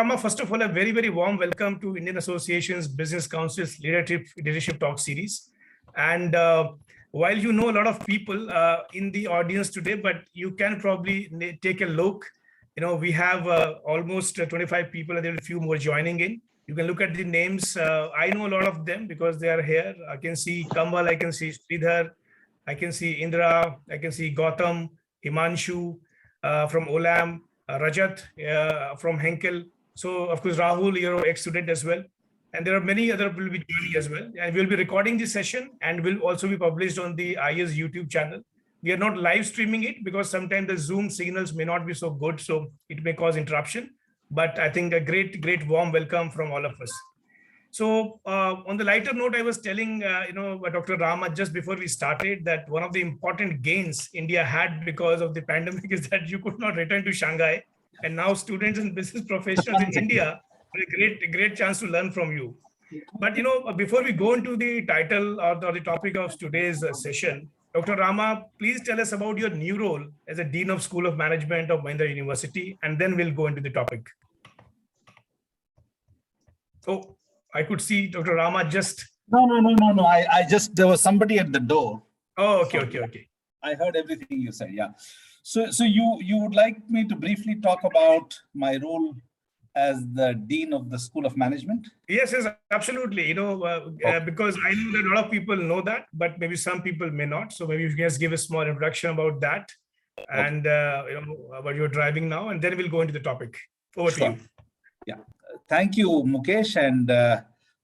Rama, first of all, a very, very warm welcome to Indian Association's Business Council's Leadership Talk series. And while you know a lot of people in the audience today, but you can probably take a look. We have almost 25 people, and there are a few more joining in. You can look at the names. I know a lot of them because they are here. I can see Kamal, I can see Sridhar, I can see Indra, I can see Gautam, Himanshu from Olam, Rajat from Henkel. So, of course, Rahul, you're an ex-student as well. And there are many other people will be joining as well. And we'll be recording this session and will also be published on the IS YouTube channel. We are not live streaming it because sometimes the Zoom signals may not be so good, so it may cause interruption. But I think a great warm welcome from all of us. So on the lighter note, I was telling, Dr. Rama just before we started that one of the important gains India had because of the pandemic is that you could not return to Shanghai. And now students and business professionals in India have a great chance to learn from you. But, before we go into the title or the topic of today's session, Dr. Rama, please tell us about your new role as a Dean of School of Management of Mahindra University, and then we'll go into the topic. Oh, I could see Dr. Rama just... No. There was somebody at the door. Oh, okay. I heard everything you said, yeah. So you would like me to briefly talk about my role as the Dean of the School of Management? Yes, absolutely. Because I know that a lot of people know that, but maybe some people may not. So maybe you can just give a small introduction about that and what you're driving now, and then we'll go into the topic. Over to you. Yeah. Thank you, Mukesh. And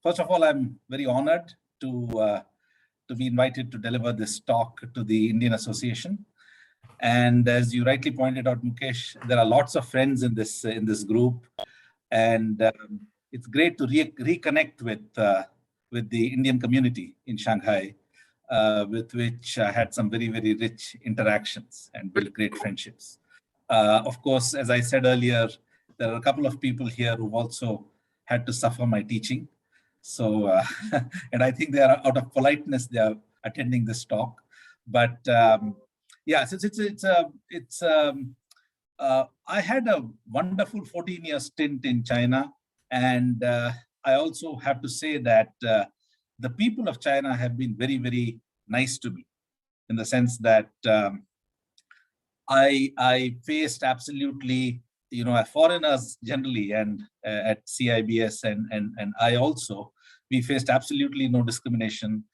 first of all, I'm very honored to be invited to deliver this talk to the Indian Association. And as you rightly pointed out, Mukesh, there are lots of friends in this group. And it's great to reconnect with the Indian community in Shanghai, with which I had some very, very rich interactions and built great friendships. Of course, as I said earlier, there are a couple of people here who've also had to suffer my teaching. So, and I think they are out of politeness, they are attending this talk. But yeah, since I had a wonderful 14-year stint in China. And I also have to say that the people of China have been very, very nice to me in the sense that I faced absolutely, foreigners generally and at CIBS and I also, we faced absolutely no discrimination.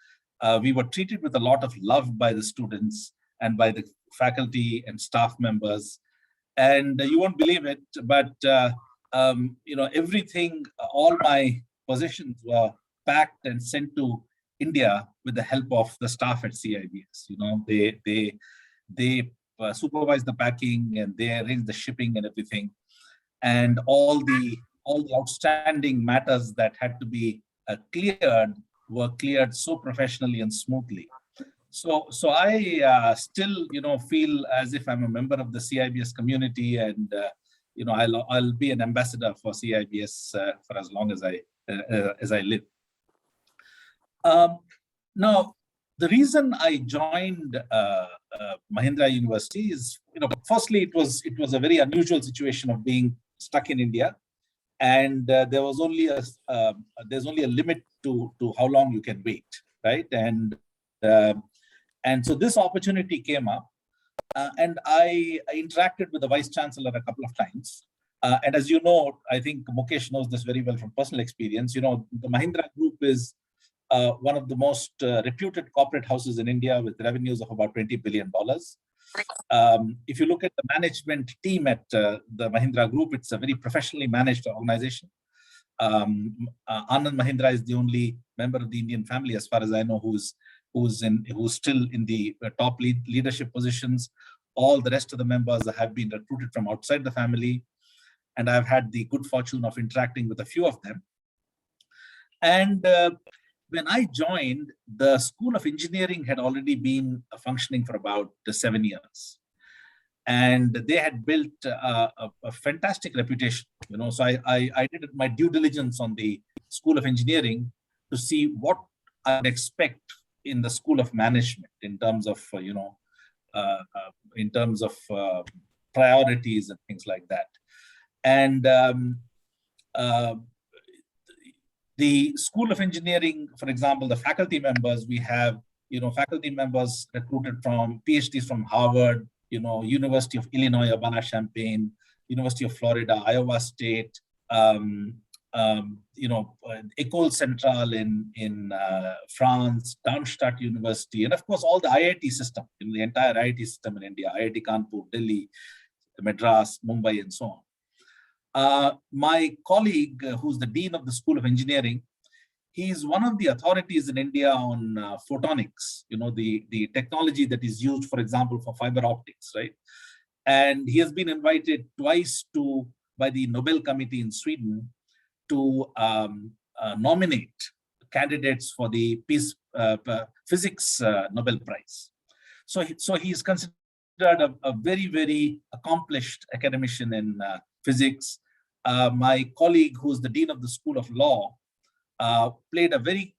We were treated with a lot of love by the students and by the faculty and staff members. And you won't believe it, but everything, all my positions were packed and sent to India with the help of the staff at CIBS. They supervise the packing and they arrange the shipping and everything, and all the outstanding matters that had to be cleared were cleared so professionally and smoothly. So I still, feel as if I'm a member of the CIBS community, and I'll be an ambassador for CIBS for as long as I live. Now, the reason I joined Mahindra University is, firstly, it was a very unusual situation of being stuck in India, and there's only a limit to how long you can wait, right? And so this opportunity came up, and I interacted with the Vice Chancellor a couple of times. And as you know, I think Mukesh knows this very well from personal experience. The Mahindra Group is one of the most reputed corporate houses in India with revenues of about $20 billion. If you look at the management team at the Mahindra Group, it's a very professionally managed organization. Anand Mahindra is the only member of the Indian family, as far as I know, who's still in the top leadership positions. All the rest of the members have been recruited from outside the family, and I've had the good fortune of interacting with a few of them. And when I joined, the School of Engineering had already been functioning for about 7 years. And they had built a fantastic reputation. So I did my due diligence on the School of Engineering to see what I'd expect in the School of Management in terms of, priorities and things like that. And uh, the School of Engineering, for example, the faculty members, we have, faculty members recruited from PhDs from Harvard, University of Illinois, Urbana-Champaign, University of Florida, Iowa State, École Centrale in France, Darmstadt University, and of course, all the IIT system, the entire IIT system in India, IIT Kanpur, Delhi, Madras, Mumbai, and so on. My colleague, who's the Dean of the School of Engineering, he's one of the authorities in India on photonics, the technology that is used, for example, for fiber optics, right? And he has been invited twice by the Nobel Committee in Sweden to nominate candidates for the physics Nobel Prize. So he's considered a very, very accomplished academician in physics. My colleague, who's the Dean of the School of Law, played a very,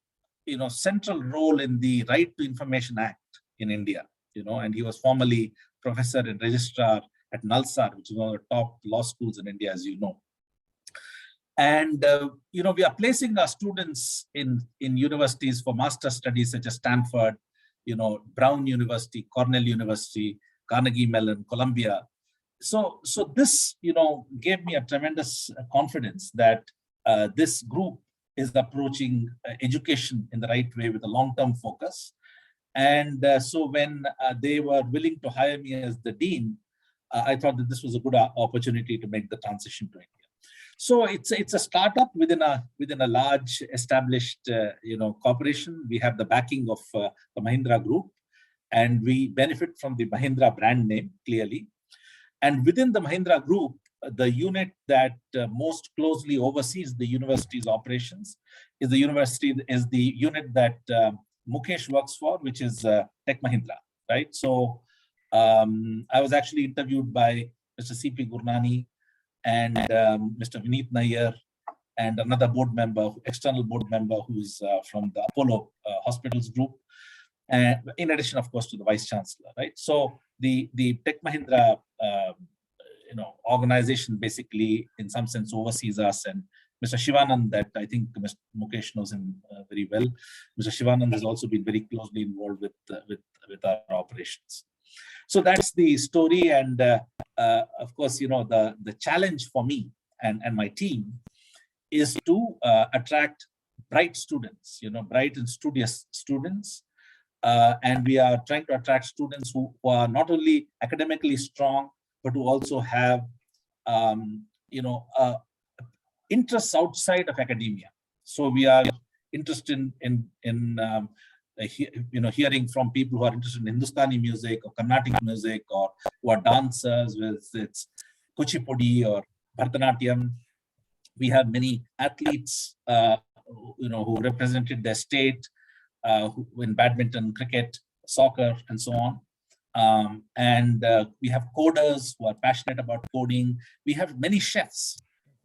central role in the Right to Information Act in India, and he was formerly professor and registrar at Nalsar, which is one of the top law schools in India, as you know. And, we are placing our students in universities for master studies such as Stanford, Brown University, Cornell University, Carnegie Mellon, Columbia. So this, gave me a tremendous confidence that this group is approaching education in the right way with a long-term focus. And so when they were willing to hire me as the dean, I thought that this was a good opportunity to make the transition to India. So it's a startup within a large established corporation. We have the backing of the Mahindra Group, and we benefit from the Mahindra brand name clearly. And within the Mahindra Group, the unit that most closely oversees the university's operations is the unit that Mukesh works for, which is Tech Mahindra, right? So I was actually interviewed by Mr. C.P. Gurnani and Mr. Vineet Nair and another board member, external board member, who is from the Apollo Hospitals Group, and in addition, of course, to the Vice Chancellor, right? So the Tech Mahindra organization basically, in some sense, oversees us. And Mr. Shivanand, that I think Mr. Mukesh knows him very well. Mr. Shivanand has also been very closely involved with our operations. So that's the story. And of course, the challenge for me and my team is to attract bright students, bright and studious students. And we are trying to attract students who are not only academically strong, but who also have, interests outside of academia. So we are interested in hearing from people who are interested in Hindustani music or Carnatic music, or who are dancers, with it's Kuchipudi or Bharatanatyam. We have many athletes, who represented their state in badminton, cricket, soccer, and so on. And we have coders who are passionate about coding. We have many chefs,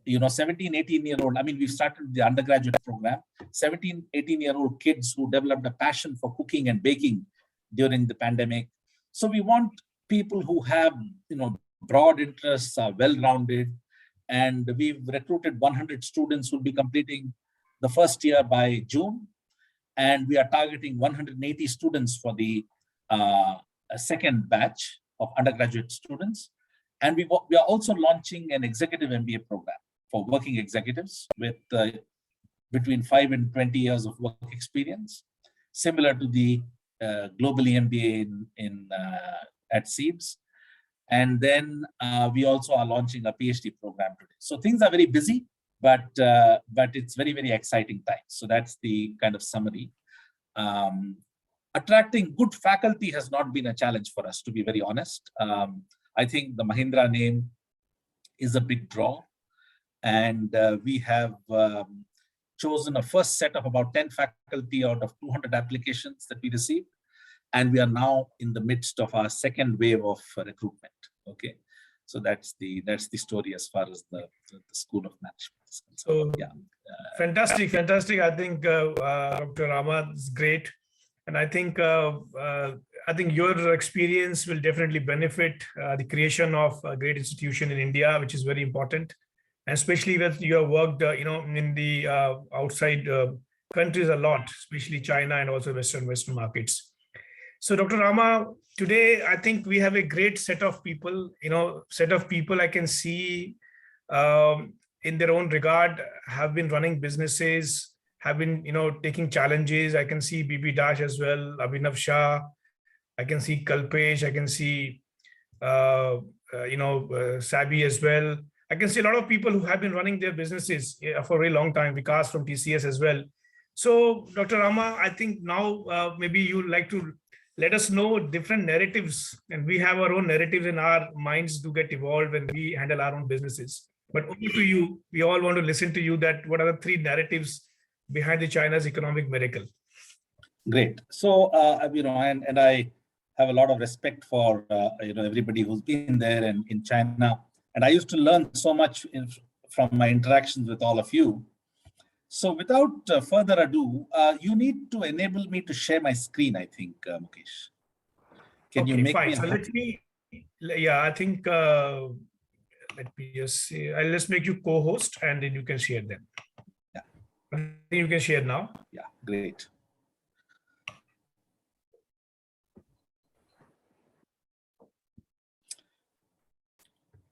17, 18-year-old. I mean, we've started the undergraduate program, 17, 18-year-old kids who developed a passion for cooking and baking during the pandemic. So we want people who have, broad interests, are well-rounded. And we've recruited 100 students who will be completing the first year by June. And we are targeting 180 students for the second batch of undergraduate students. And we are also launching an executive MBA program for working executives with between 5 and 20 years of work experience, similar to the globally MBA at SEEBS. And then we also are launching a PhD program today. So things are very busy, but it's very, very exciting times. So that's the kind of summary. Attracting good faculty has not been a challenge for us, to be very honest. I think the Mahindra name is a big draw. And we have chosen a first set of about 10 faculty out of 200 applications that we received. And we are now in the midst of our second wave of recruitment. Okay, so that's the story as far as the School of Management is concerned. So, yeah, fantastic. I think Dr. Rama is great, and I think your experience will definitely benefit the creation of a great institution in India, which is very important. and especially with you have worked, in the outside countries a lot, especially China and also Western markets. So, Dr. Rama, today I think we have a great set of people. I can see in their own regard have been running businesses, have been taking challenges. I can see BB Dash as well, Abhinav Shah. I can see Kalpesh. I can see Sabi as well. I can see a lot of people who have been running their businesses for a very long time. Vikas from TCS as well. So, Dr. Rama, I think now maybe you'd like to let us know different narratives, and we have our own narratives in our minds to get evolved when we handle our own businesses. But over to you. We all want to listen to you. That what are the three narratives behind the China's economic miracle? Great. So, and I have a lot of respect for, everybody who's been there and in China. And I used to learn so much from my interactions with all of you. So without further ado, you need to enable me to share my screen, I think, Mukesh. Can you make fine. me? So let me, I think, let me just say, I'll just make you co-host and then you can share them. Yeah. I think you can share now. Yeah, great.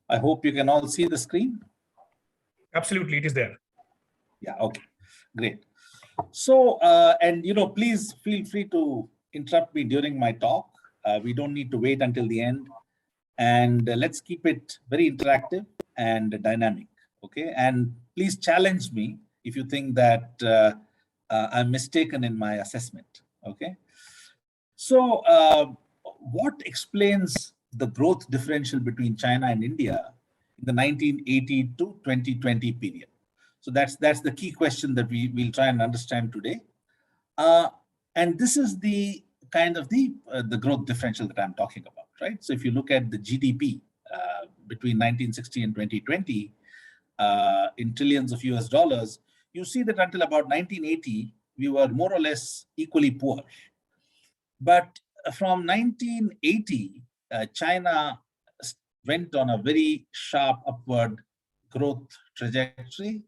I hope you can all see the screen. Absolutely, it is there. Yeah, okay, great. So, please feel free to interrupt me during my talk. We don't need to wait until the end. And let's keep it very interactive and dynamic, okay? And please challenge me if you think that I'm mistaken in my assessment, okay? So, what explains the growth differential between China and India in the 1980 to 2020 period? So that's the key question that we'll try and understand today. And this is the kind of the growth differential that I'm talking about, right? So if you look at the GDP between 1960 and 2020 in trillions of US dollars, you see that until about 1980, we were more or less equally poor. But from 1980, China went on a very sharp upward growth trajectory.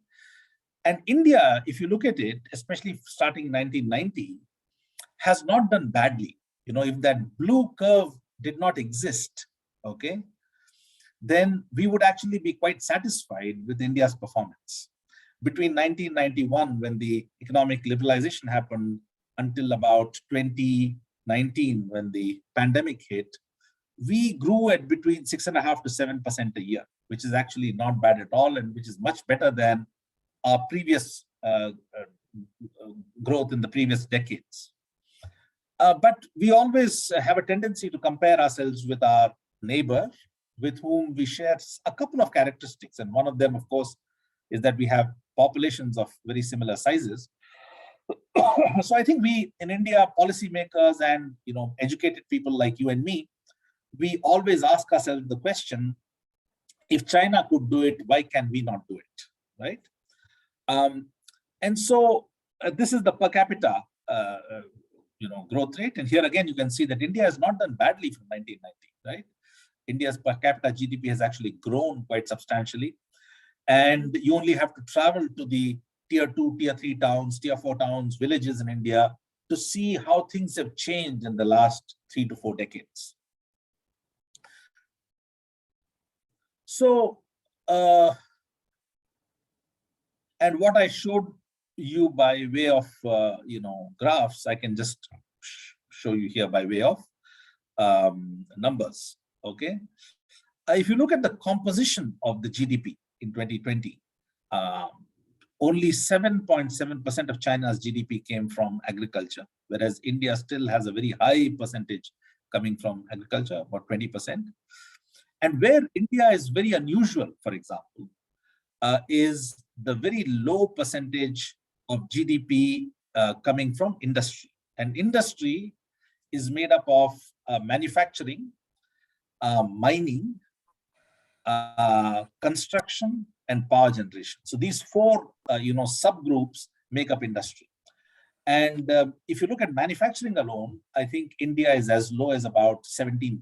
And India, if you look at it, especially starting in 1990, has not done badly. If that blue curve did not exist, okay, then we would actually be quite satisfied with India's performance. Between 1991, when the economic liberalization happened, until about 2019, when the pandemic hit, we grew at between 6.5% to 7% a year, which is actually not bad at all, and which is much better than our previous growth in the previous decades. But we always have a tendency to compare ourselves with our neighbor, with whom we share a couple of characteristics. And one of them, of course, is that we have populations of very similar sizes. So I think we, in India, policymakers and educated people like you and me, we always ask ourselves the question, if China could do it, why can we not do it, right? And so this is the per capita growth rate. And here again, you can see that India has not done badly from 1990, right? India's per capita GDP has actually grown quite substantially. And you only have to travel to the tier 2, tier 3 towns, tier 4 towns, villages in India to see how things have changed in the last 3 to 4 decades. So, and what I showed you by way of, graphs, I can just show you here by way of numbers, okay? If you look at the composition of the GDP in 2020, only 7.7% of China's GDP came from agriculture, whereas India still has a very high percentage coming from agriculture, about 20%. And where India is very unusual, for example, is the very low percentage of GDP coming from industry. And industry is made up of manufacturing, mining, construction, and power generation. So these four, subgroups make up industry. And if you look at manufacturing alone, I think India is as low as about 17%.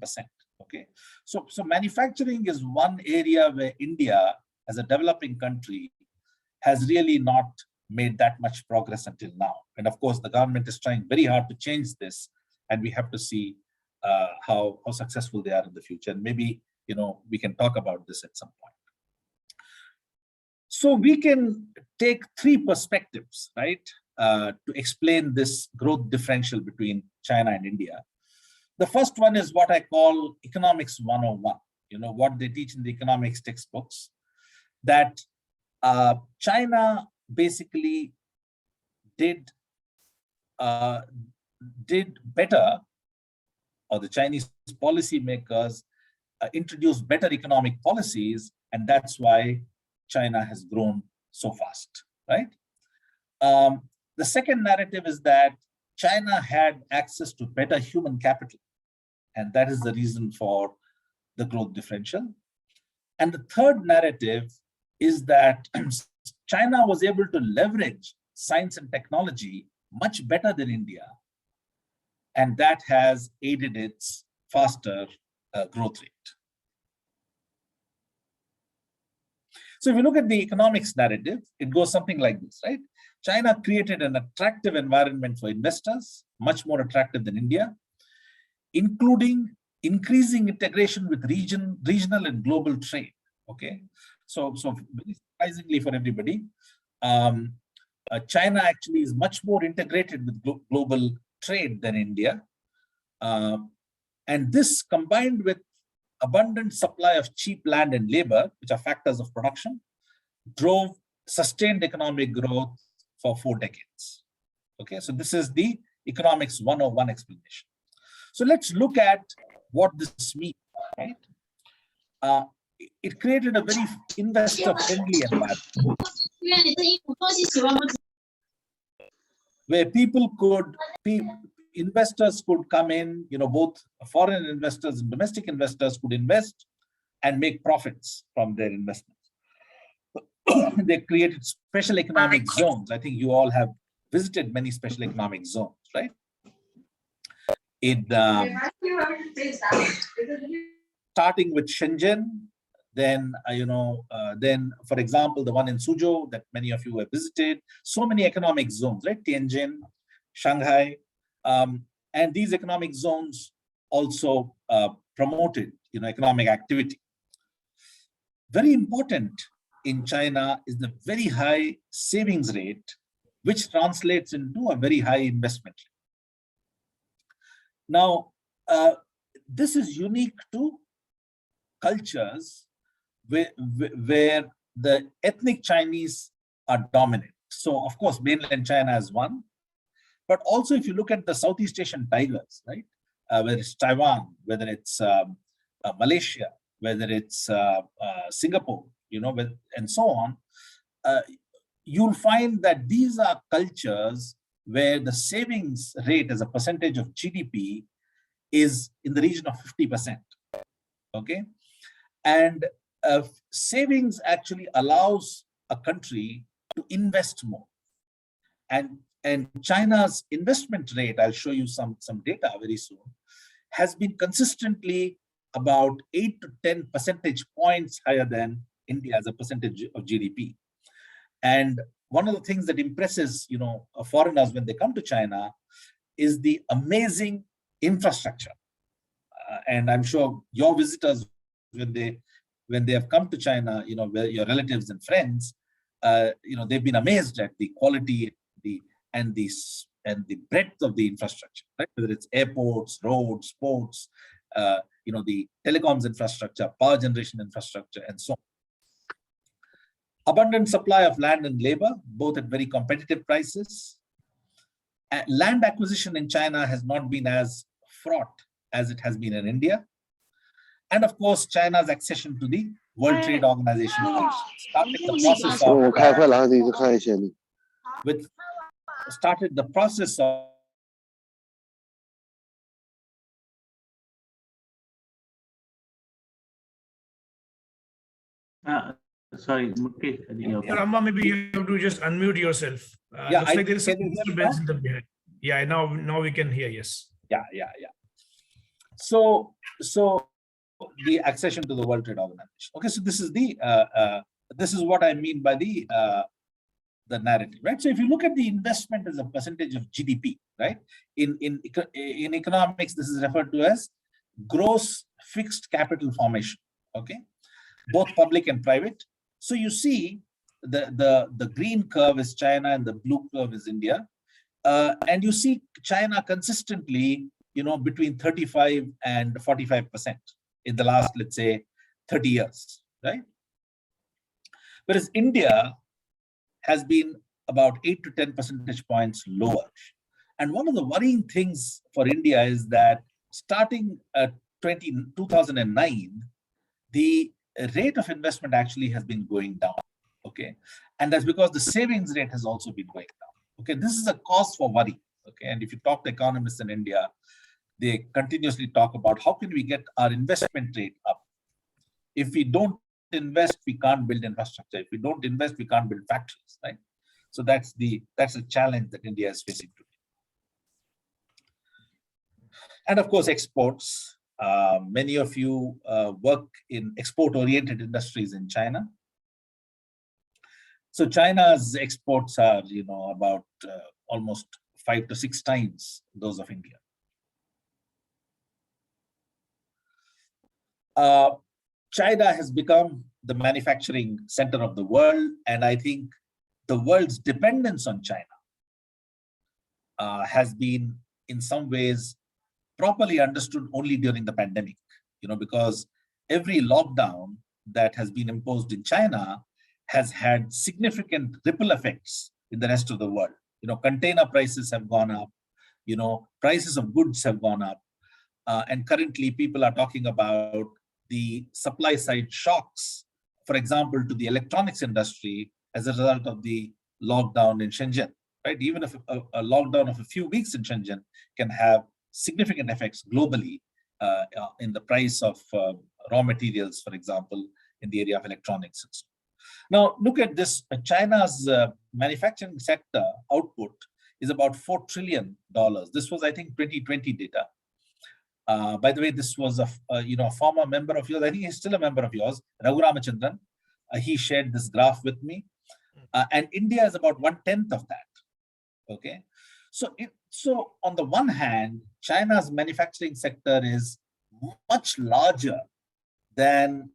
Okay, so manufacturing is one area where India as a developing country has really not made that much progress until now. And of course, the government is trying very hard to change this, and we have to see how successful they are in the future. And maybe, we can talk about this at some point. So we can take three perspectives, right, to explain this growth differential between China and India. The first one is what I call economics 101, what they teach in the economics textbooks, that China basically did better, or the Chinese policymakers introduced better economic policies, and that's why China has grown so fast, right? The second narrative is that China had access to better human capital, and that is the reason for the growth differential. And the third narrative is that China was able to leverage science and technology much better than India, and that has aided its faster growth rate. So if you look at the economics narrative, it goes something like this, right? China created an attractive environment for investors, much more attractive than India, including increasing integration with regional and global trade. Okay, so very surprisingly for everybody, China actually is much more integrated with global trade than India, and this combined with abundant supply of cheap land and labor, which are factors of production, drove sustained economic growth for 4 decades. Okay, so this is the economics 101 explanation. So let's look at what this means, right? It created a very investor-friendly environment where investors could come in, both foreign investors and domestic investors could invest and make profits from their investments. They created special economic zones. I think you all have visited many special economic zones, right? Starting with Shenzhen, then, then, for example, the one in Suzhou that many of you have visited, so many economic zones, right? Tianjin, Shanghai, and these economic zones also promoted, economic activity. Very important in China is the very high savings rate, which translates into a very high investment rate. Now, this is unique to cultures where the ethnic Chinese are dominant. So, of course, mainland China is one, but also if you look at the Southeast Asian tigers, right, whether it's Taiwan, whether it's Malaysia, whether it's Singapore, and so on, you'll find that these are cultures where the savings rate as a percentage of GDP is in the region of 50%, okay? And savings actually allows a country to invest more. And China's investment rate, I'll show you some data very soon, has been consistently about 8 to 10 percentage points higher than India as a percentage of GDP. And one of the things that impresses, foreigners when they come to China is the amazing infrastructure. And I'm sure your visitors, when they have come to China, where your relatives and friends, they've been amazed at the quality, and the breadth of the infrastructure, right? Whether it's airports, roads, ports, the telecoms infrastructure, power generation infrastructure, and so on. Abundant supply of land and labor, both at very competitive prices. Land acquisition in China has not been as fraught as it has been in India. And of course, China's accession to the World Trade Organization started the process of sorry, Mukesh. Rama, maybe you have to just unmute yourself. Yeah, looks like there is some disturbance in the behind. Yeah, now we can hear. Yes. Yeah. So the accession to the World Trade Organization. Okay, so this is the this is what I mean by the narrative, right? So if you look at the investment as a percentage of GDP, right? In economics, this is referred to as gross fixed capital formation, okay? Both public and private. So you see the green curve is China and the blue curve is India. And you see China consistently, between 35 and 45% in the last, let's say, 30 years, right? Whereas India has been about 8 to 10 percentage points lower. And one of the worrying things for India is that starting 2009, the rate of investment actually has been going down, okay? And that's because the savings rate has also been going down, okay? This is a cause for worry, okay? And if you talk to economists in India, they continuously talk about how can we get our investment rate up. If we don't invest, we can't build infrastructure. If we don't invest, we can't build factories, right? So that's a challenge that India is facing today. And of course, exports. Many of you work in export-oriented industries in China. So China's exports are, about almost 5 to 6 times those of India. China has become the manufacturing center of the world, and I think the world's dependence on China has been, in some ways, properly understood only during the pandemic, because every lockdown that has been imposed in China has had significant ripple effects in the rest of the world. Container prices have gone up, prices of goods have gone up, and currently people are talking about the supply side shocks, for example, to the electronics industry as a result of the lockdown in Shenzhen, right? Even if a lockdown of a few weeks in Shenzhen can have significant effects globally in the price of raw materials, for example, in the area of electronics. Now, look at this. China's manufacturing sector output is about $4 trillion. This was, I think, 2020 data. By the way, this was a former member of yours. I think he's still a member of yours, Ramakrishna. He shared this graph with me. And India is about 1/10 of that. Okay. So on the one hand, China's manufacturing sector is much larger than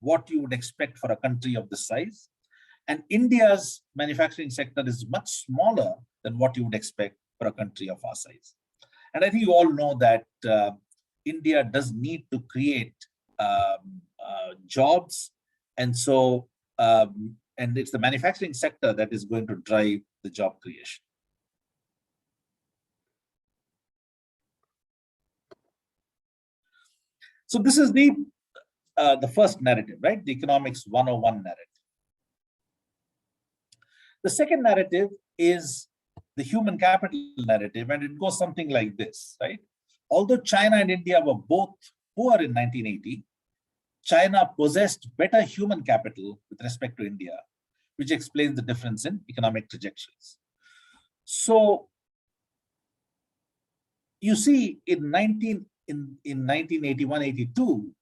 what you would expect for a country of this size. And India's manufacturing sector is much smaller than what you would expect for a country of our size. And I think you all know that India does need to create jobs. And so, and it's the manufacturing sector that is going to drive the job creation. So this is the first narrative, right? The economics 101 narrative. The second narrative is the human capital narrative, and it goes something like this, right? Although China and India were both poor in 1980, China possessed better human capital with respect to India, which explains the difference in economic trajectories. So you see, in 1981-82,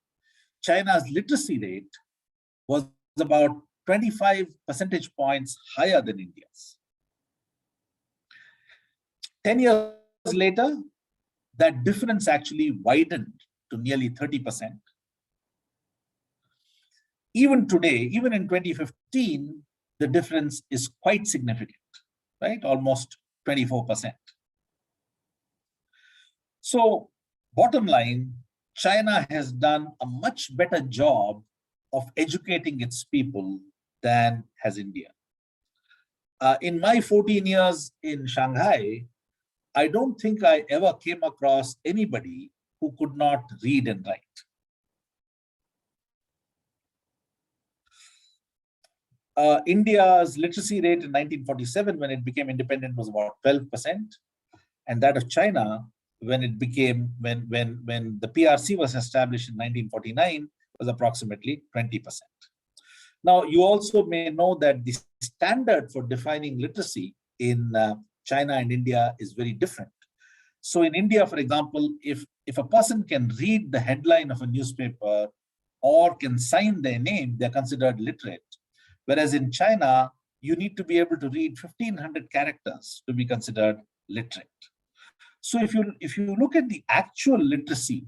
China's literacy rate was about 25 percentage points higher than India's. 10 years later, that difference actually widened to nearly 30%. Even today, even in 2015, the difference is quite significant, right? Almost 24%. So, bottom line, China has done a much better job of educating its people than has India. In my 14 years in Shanghai, I don't think I ever came across anybody who could not read and write. India's literacy rate in 1947, when it became independent, was about 12%, and that of China, when it became when the PRC was established in 1949, was approximately 20%. Now, you also may know that the standard for defining literacy in China and India is very different. So in India, for example, if a person can read the headline of a newspaper or can sign their name, they're considered literate. Whereas in China, you need to be able to read 1,500 characters to be considered literate. So if you look at the actual literacy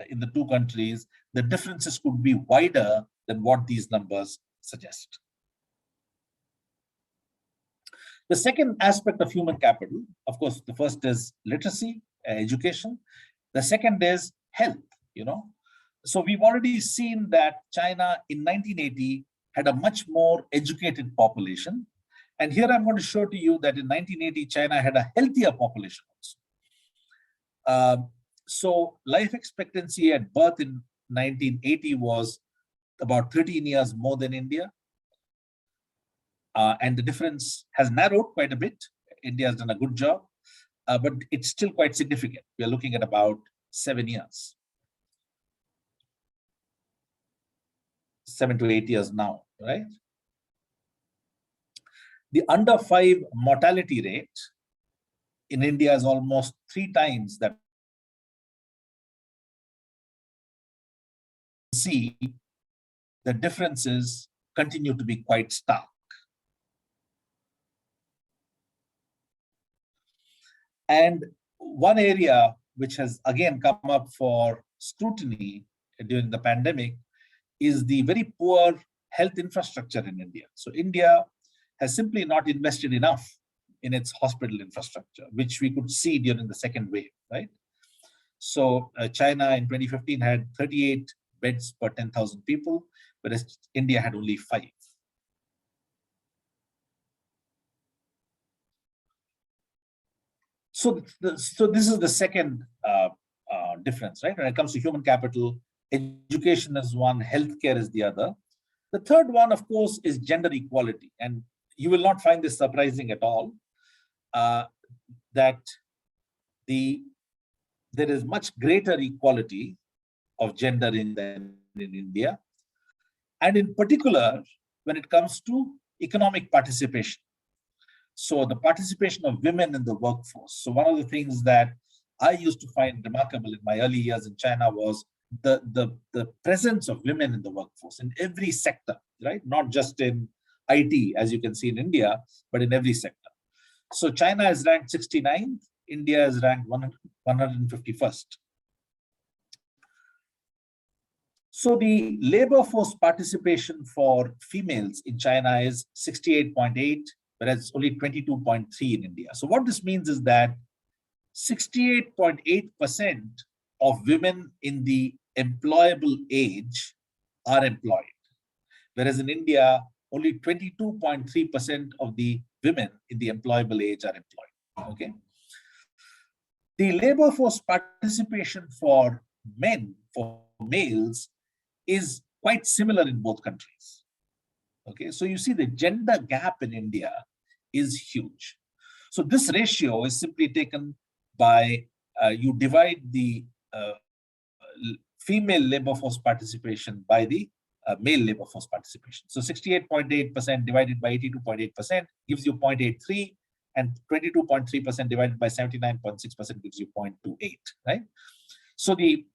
in the two countries, the differences could be wider than what these numbers suggest. The second aspect of human capital, of course, the first is literacy, education. The second is health, So we've already seen that China in 1980 had a much more educated population. And here I'm going to show to you that in 1980, China had a healthier population also. So life expectancy at birth in 1980 was about 13 years more than India. And the difference has narrowed quite a bit. India has done a good job, but it's still quite significant. We are looking at about 7 years. 7 to 8 years now, right? The under 5 mortality rate in India is almost 3 times that. See, the differences continue to be quite stark. And one area which has again come up for scrutiny during the pandemic is the very poor health infrastructure in India. So India has simply not invested enough in its hospital infrastructure, which we could see during the second wave, right? So China in 2015 had 38 beds per 10,000 people, whereas India had only 5. So this is the second difference, right? When it comes to human capital, education is one, healthcare is the other. The third one, of course, is gender equality. And you will not find this surprising at all, that there is much greater equality of gender in India. And in particular, when it comes to economic participation. So the participation of women in the workforce. So one of the things that I used to find remarkable in my early years in China was the presence of women in the workforce in every sector, right? Not just in IT, as you can see in India, but in every sector. So China is ranked 69th, India is ranked 151st. So the labor force participation for females in China is 68.8, whereas only 22.3 in India. So what this means is that 68.8% of women in the employable age are employed, whereas in India, only 22.3% of the women in the employable age are employed, okay? The labor force participation for men, for males, is quite similar in both countries, okay? So you see the gender gap in India is huge. So this ratio is simply taken by, you divide the female labor force participation by the male labor force participation. So 68.8% divided by 82.8% gives you 0.83, and 22.3% divided by 79.6% gives you 0.28, right? So the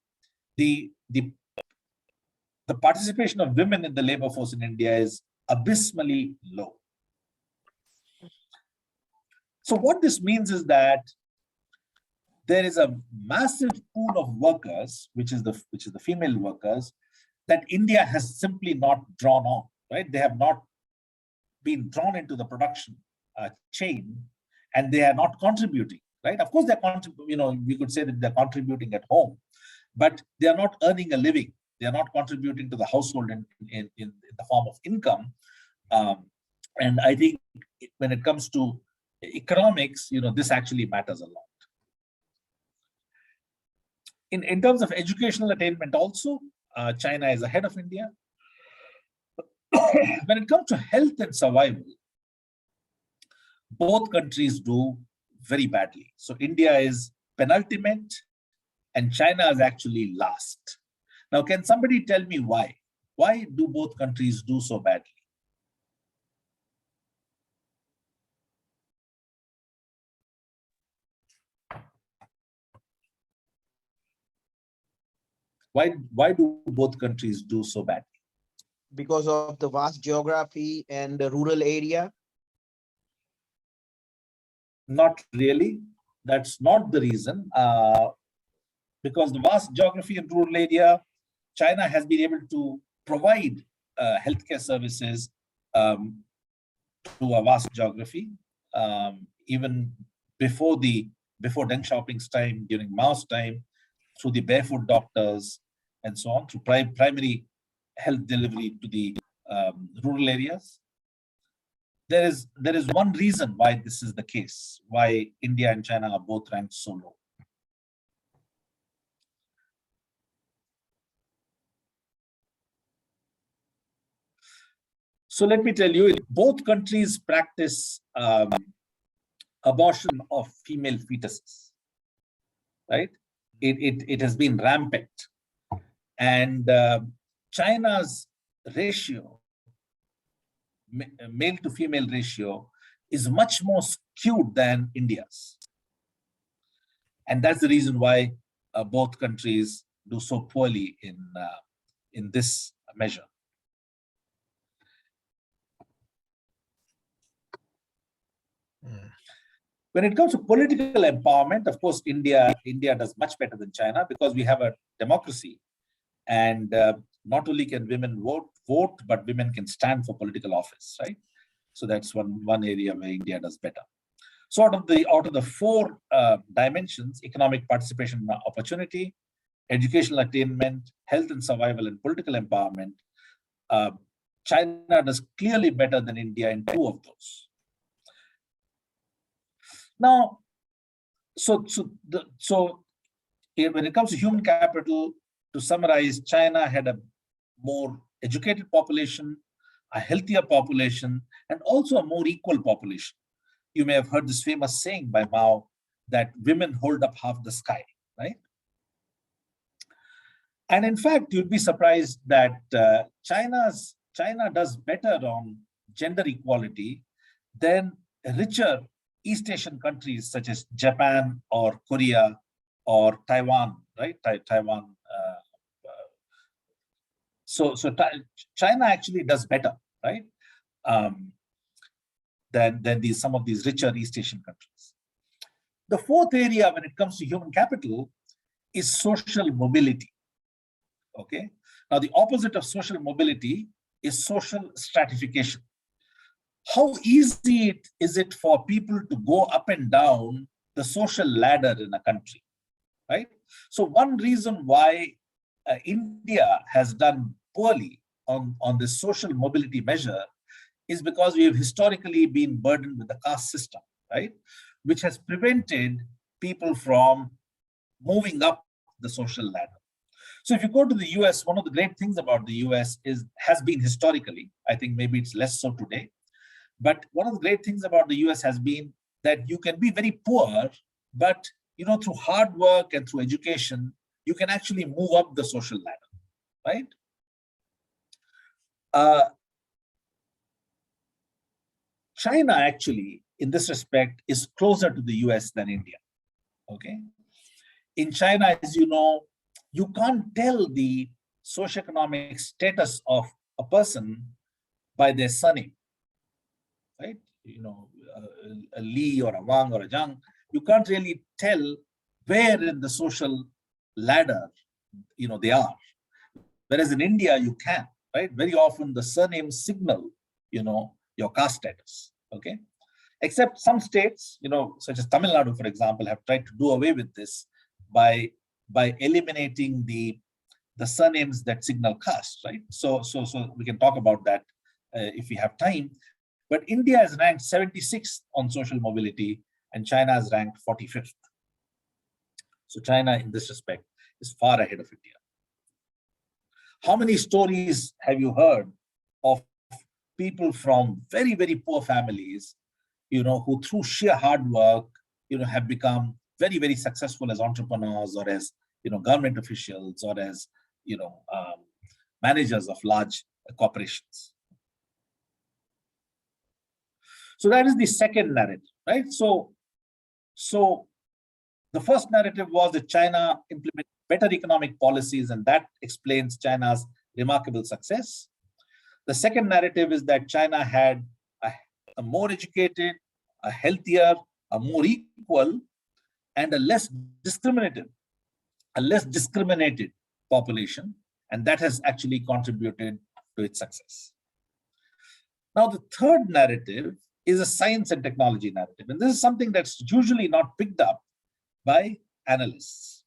participation of women in the labor force in India is abysmally low. So what this means is that there is a massive pool of workers, which is the female workers, that India has simply not drawn on, right? They have not been drawn into the production chain, and they are not contributing, right? Of course, they're we could say that they're contributing at home, but they are not earning a living. They are not contributing to the household in the form of income. And I think when it comes to economics, this actually matters a lot. In terms of educational attainment also, China is ahead of India. When it comes to health and survival, both countries do very badly. So India is penultimate and China is actually last. Now, can somebody tell me why? Why do both countries do so badly? Why do both countries do so badly? because of the vast geography and the rural area? Not really. That's not the reason. Because the vast geography and rural area, China has been able to provide healthcare services to a vast geography, even before Deng Xiaoping's time, during Mao's time, through the barefoot doctors and so on, through primary health delivery to the rural areas. There is one reason why this is the case, why India and China are both ranked so low. So let me tell you, both countries practice abortion of female fetuses, right? It has been rampant. And China's ratio, male to female ratio, is much more skewed than India's. And that's the reason why both countries do so poorly in this measure. When it comes to political empowerment, of course, India does much better than China because we have a democracy. And not only can women vote, but women can stand for political office, right? So that's one area where India does better. So out of the four dimensions: economic participation and opportunity, educational attainment, health and survival, and political empowerment, China does clearly better than India in two of those. Now, so when it comes to human capital, to summarize, China had a more educated population, a healthier population, and also a more equal population. You may have heard this famous saying by Mao that women hold up half the sky, right? And in fact, you'd be surprised that China does better on gender equality than richer East Asian countries such as Japan or Korea or Taiwan, right? Taiwan. So China actually does better, right? Than some of these richer East Asian countries. The fourth area when it comes to human capital is social mobility. Okay. Now the opposite of social mobility is social stratification. How easy is it for people to go up and down the social ladder in a country, right? So one reason why India has done poorly on this social mobility measure is because we have historically been burdened with the caste system, right? Which has prevented people from moving up the social ladder. So if you go to the US, one of the great things about the US has been historically, I think maybe it's less so today, but one of the great things about the US has been that you can be very poor, but through hard work and through education, you can actually move up the social ladder, right? China actually, in this respect, is closer to the US than India, okay? In China, as you know, you can't tell the socioeconomic status of a person by their surname, right? A Li or a Wang or a Zhang, you can't really tell where in the social ladder, they are. Whereas in India, you can, right? Very often the surname signal, your caste status, okay? Except some states, such as Tamil Nadu, for example, have tried to do away with this by eliminating the surnames that signal caste, right? So we can talk about that if we have time. But India is ranked 76th on social mobility, and China is ranked 45th. So China, in this respect, is far ahead of India. How many stories have you heard of people from very, very poor families, who through sheer hard work, have become very, very successful as entrepreneurs or as, government officials or as, managers of large corporations? So that is the second narrative, right? So the first narrative was that China implemented better economic policies, and that explains China's remarkable success. The second narrative is that China had a more educated, a healthier, a more equal, and a less discriminated population, and that has actually contributed to its success. Now, the third narrative is a science and technology narrative, and this is something that's usually not picked up by analysts.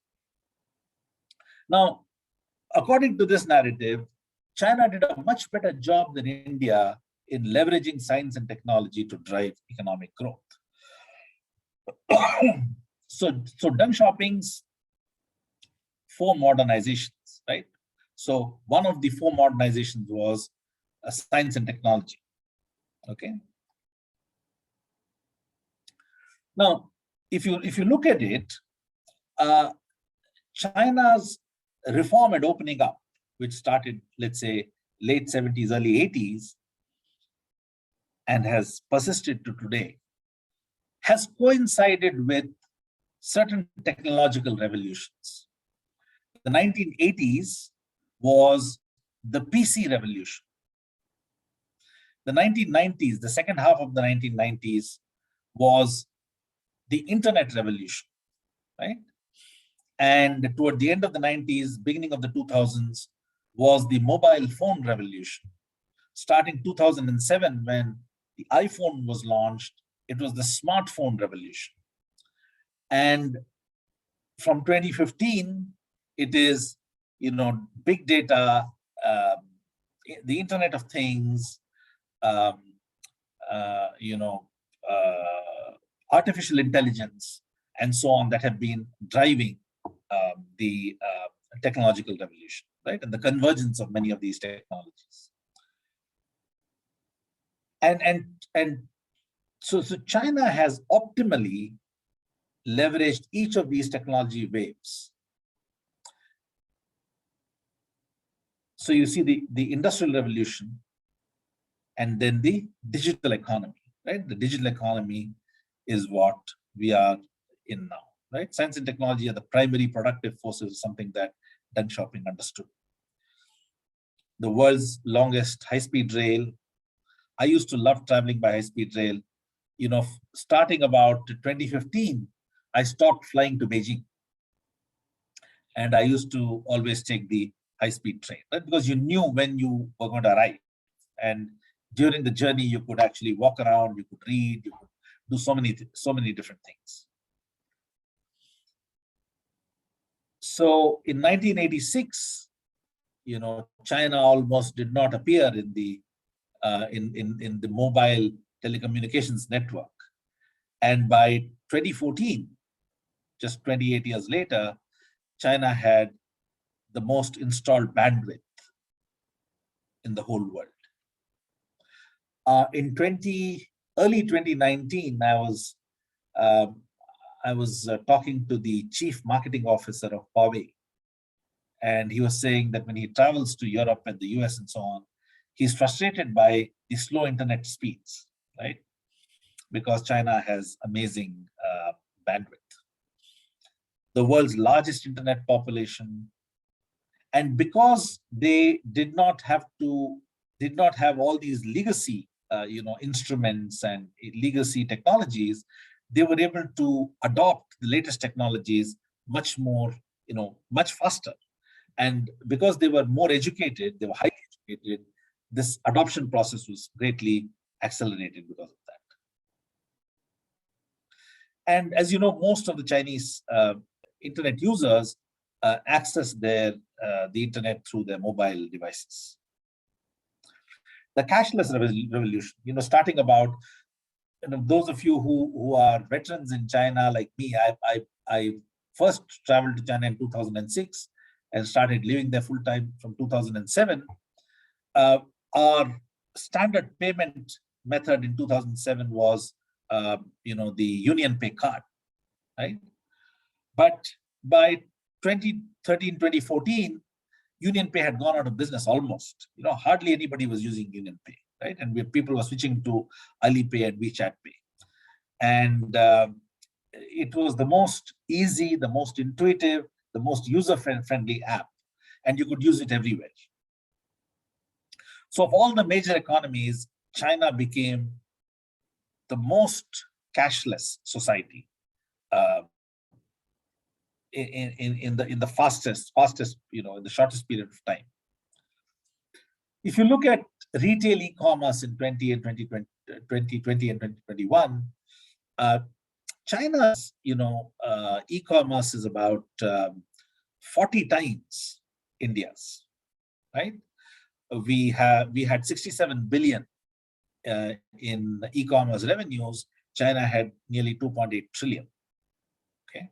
Now, according to this narrative, China did a much better job than India in leveraging science and technology to drive economic growth. So Deng Xiaoping's 4 modernizations, right? So one of the 4 modernizations was science and technology. Okay. Now, if you look at it, China's reform and opening up, which started, let's say, late 70s, early 80s, and has persisted to today, has coincided with certain technological revolutions. The 1980s was the PC revolution. The 1990s, the second half of the 1990s, was the internet revolution, right? And toward the end of the 90s, beginning of the 2000s, was the mobile phone revolution. Starting 2007, when the iPhone was launched, it was the smartphone revolution. And from 2015, it is, big data, the Internet of Things, artificial intelligence, and so on, that have been driving the technological revolution, right? And the convergence of many of these technologies. And so China has optimally leveraged each of these technology waves. So you see the industrial revolution and then the digital economy, right? The digital economy is what we are in now, right? Science and technology are the primary productive forces, something that Deng Xiaoping understood. The world's longest high-speed rail. I used to love traveling by high-speed rail. Starting about 2015, I stopped flying to Beijing. And I used to always take the high-speed train, right? Because you knew when you were going to arrive. And during the journey, you could actually walk around, you could read, you could do so many different things. So in 1986, China almost did not appear in the mobile telecommunications network. And by 2014, just 28 years later, China had the most installed bandwidth in the whole world. In early 2019, I was talking to the chief marketing officer of Huawei, and he was saying that when he travels to Europe and the US and so on, he's frustrated by the slow internet speeds, right? Because China has amazing bandwidth. The world's largest internet population, and because they did not have all these legacy instruments and legacy technologies, they were able to adopt the latest technologies much more, much faster. And because they were more educated, they were highly educated, this adoption process was greatly accelerated because of that. And as you know, most of the Chinese internet users access the internet through their mobile devices. The cashless revolution, starting about, those of you who are veterans in China like me, I first traveled to China in 2006 and started living there full time from 2007. Our standard payment method in 2007 was, the Union Pay card, right? But by 2013, 2014, Union Pay had gone out of business almost. Hardly anybody was using Union Pay, right? And people were switching to Alipay and WeChat Pay. And it was the most easy, the most intuitive, the most user-friendly app, and you could use it everywhere. So of all the major economies, China became the most cashless society in the fastest, in the shortest period of time. If you look at retail e-commerce in 2020 and 2021, China's e-commerce is about 40 times India's, right? We had 67 billion in e-commerce revenues. China had nearly 2.8 trillion. Okay.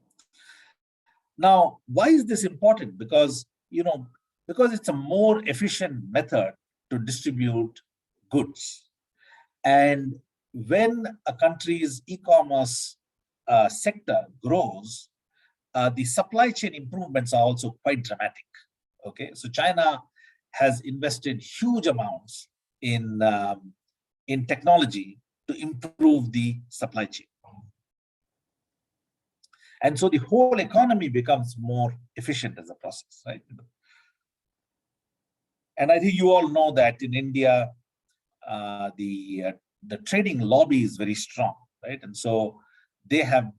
Now, why is this important? Because it's a more efficient method to distribute goods. And when a country's e-commerce sector grows, the supply chain improvements are also quite dramatic. Okay, so China has invested huge amounts in technology to improve the supply chain. And so the whole economy becomes more efficient as a process, right? And I think you all know that in India, the trading lobby is very strong, right? And so they have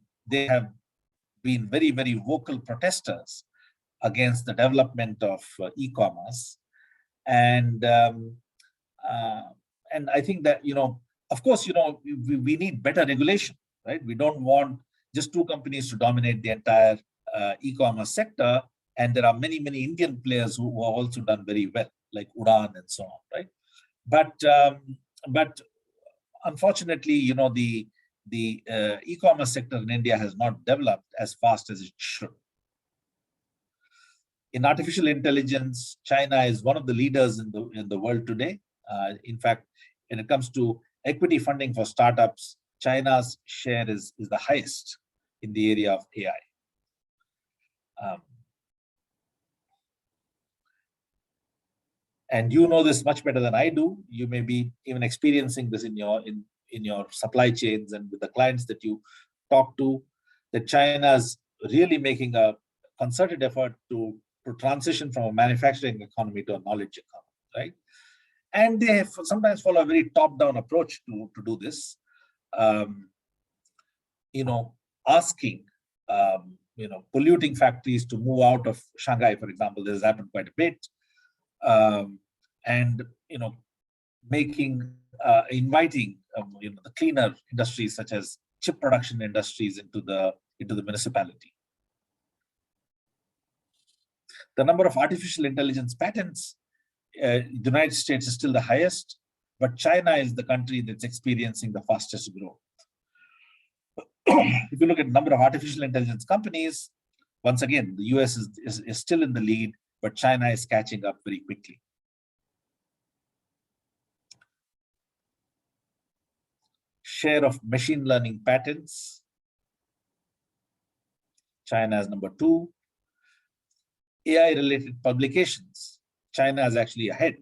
been very, very vocal protesters against the development of e-commerce. And I think that, of course, we need better regulation, right? We don't want just two companies to dominate the entire e-commerce sector. And there are many, many Indian players who have also done very well, like Udan and so on, right? But unfortunately, the e-commerce sector in India has not developed as fast as it should. In artificial intelligence, China is one of the leaders in the world today. In fact, when it comes to equity funding for startups, China's share is the highest in the area of AI. And you know this much better than I do. You may be even experiencing this in your supply chains and with the clients that you talk to, that China's really making a concerted effort to transition from a manufacturing economy to a knowledge economy, right? And they have sometimes follow a very top-down approach to do this. Asking polluting factories to move out of Shanghai, for example. This has happened quite a bit. And inviting the cleaner industries such as chip production industries into the municipality. The number of artificial intelligence patents, the United States is still the highest, but China is the country that's experiencing the fastest growth. If you look at the number of artificial intelligence companies, once again, the US is still in the lead, but China is catching up very quickly. Share of machine learning patents, China is number 2. AI-related publications, China is actually ahead